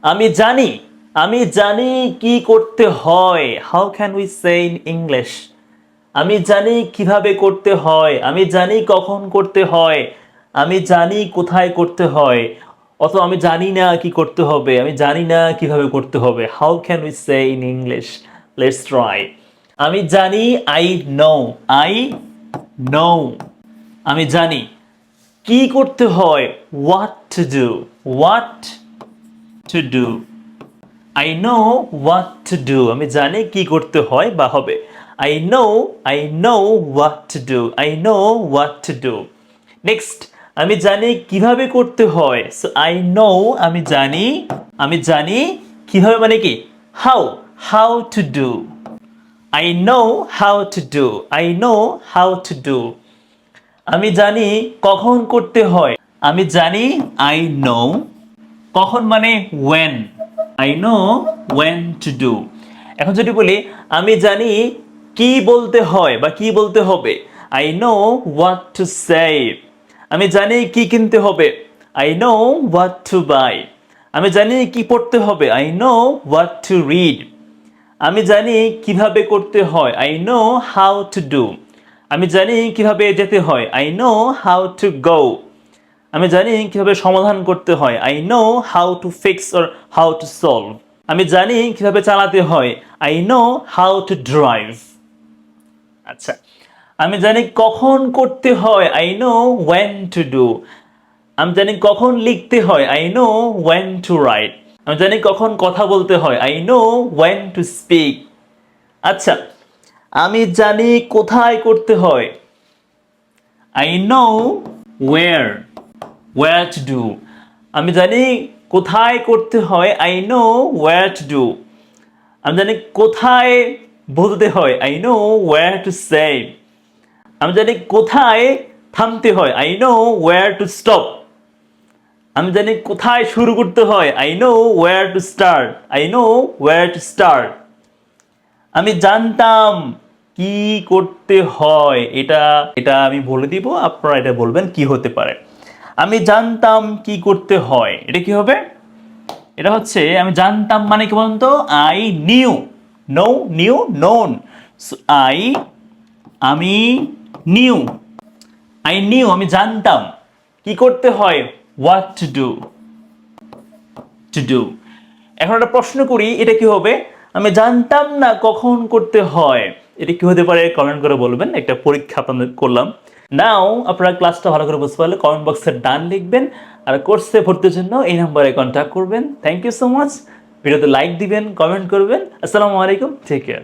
আমি জানি আমি জানি কি করতে হয়। How can we say in English? আমি জানি কিভাবে করতে হয়, আমি জানি কখন করতে হয়, আমি জানি কোথায় করতে হয়, অথবা আমি জানি না কি করতে হবে, আমি জানি না কিভাবে করতে হবে। How can we say in English? Let's try. আমি জানি, আই নো। আই নো, আমি জানি। কি করতে হয়? What to do. What to do. I know what to do, আমি জানি কি করতে হয় বা হবে। I know what to do. I know what to do. Next, আমি জানি কিভাবে করতে হয়। সো আই নো, আমি জানি কিভাবে মানে কি? How, how to do. I know how to do. I know how two do. আমি জানি কখন করতে হয়। আমি জানি, আই নো। কখন মানে when. I know when to do. এখন যদি বলি আমি জানি কি বলতে হয় বা কি বলতে হবে। I know what to say. আমি জানি কি কিনতে হবে। I know what to buy. আমি জানি কি পড়তে হবে। I know what to read. আমি জানি কিভাবে করতে হয়। I know how to do. আমি জানি কিভাবে যেতে হয়। I know how to go. আমি জানি কিভাবে সমাধান করতে হয়। I know how to fix or how to solve. আমি জানি কিভাবে চালাতে হয়। I know how to drive. আচ্ছা, আমি জানি কখন করতে হয়। I know when to do. আমি জানি কখন লিখতে হয়। I know when to write. আমি জানি কখন কথা বলতে হয়। I know when to speak. আচ্ছা, আমি জানি কোথায় করতে হয়। I know where, where to do. আমি জানি কোথায় করতে হয়। I no wire to do. আমি জানি কোথায় বলতে হয়। I no wire to say. আমি জানি কোথায় থামতে হয়। I no wire to stop. আমি জানি কোথায় শুরু করতে হয়। I no wire to start. I know wire to start. আমি জানতাম কি করতে হয়। এটা এটা আমি বলে দিব, আপনারা এটা বলবেন কি হতে পারে। আমি জানতাম কি করতে হয়, এটা কি হবে? এটা হচ্ছে আমি জানতাম মানে কি বলুন তো? I knew. No, knew, known. I, আমি নিউ। আই নিউ, আমি জানতাম কি করতে হয়। What to do. To do. এখন একটা প্রশ্ন করি, এটা কি হবে? আমি জানতাম না কখন করতে হয়, এটা কি হতে পারে? কমেন্ট করে বলবেন। একটা পরীক্ষা আপনাদের করলাম। নাও আপনারা ক্লাসটা ভালো করে বুঝতে পারলে কমেন্ট বক্সে ডান লিখবেন, আর কোর্সে ভর্তির জন্য এই নাম্বারে কন্ট্যাক্ট করবেন। Thank you so much. ভিডিওতে লাইক দিবেন, কমেন্ট করবেন। আসসালামু আলাইকুম, টেক কেয়ার।